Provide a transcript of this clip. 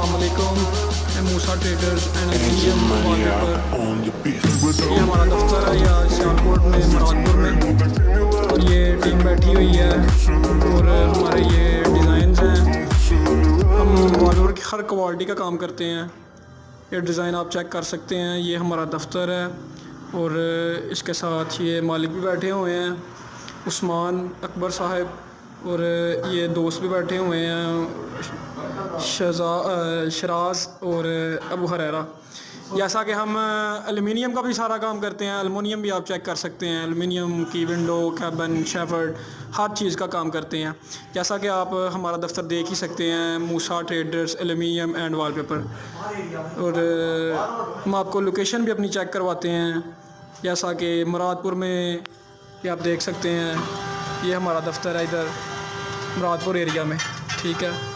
अस्सलाम वालेकुम। मूसा traders and aluminium wallpaper. ये हमारा दफ्तर है या सियालकोट में मुरादपुर में, और ये टीम बैठी हुई है और हमारे ये डिज़ाइंस हैं। हम वॉलपेपर की हर क्वालिटी का काम करते हैं। ये डिज़ाइन आप चेक कर सकते हैं। ये हमारा दफ्तर है और इसके साथ ये मालिक भी बैठे हुए हैं, उस्मान अकबर साहब, और ये दोस्त भी बैठे हुए हैं, शराज और अबू हरेरा। जैसा कि हम एल्युमिनियम का भी सारा काम करते हैं, एल्युमिनियम भी आप चेक कर सकते हैं। एल्युमिनियम की विंडो, कैबिन, शेफर्ड, हर चीज़ का काम करते हैं। जैसा कि आप हमारा दफ्तर देख ही सकते हैं, मूसा ट्रेडर्स एल्युमिनियम एंड वॉलपेपर। और हम आपको लोकेशन भी अपनी चेक करवाते हैं, जैसा कि मुरादपुर में ये आप देख सकते हैं। ये हमारा दफ्तर है इधर मुरादपुर एरिया में, ठीक है।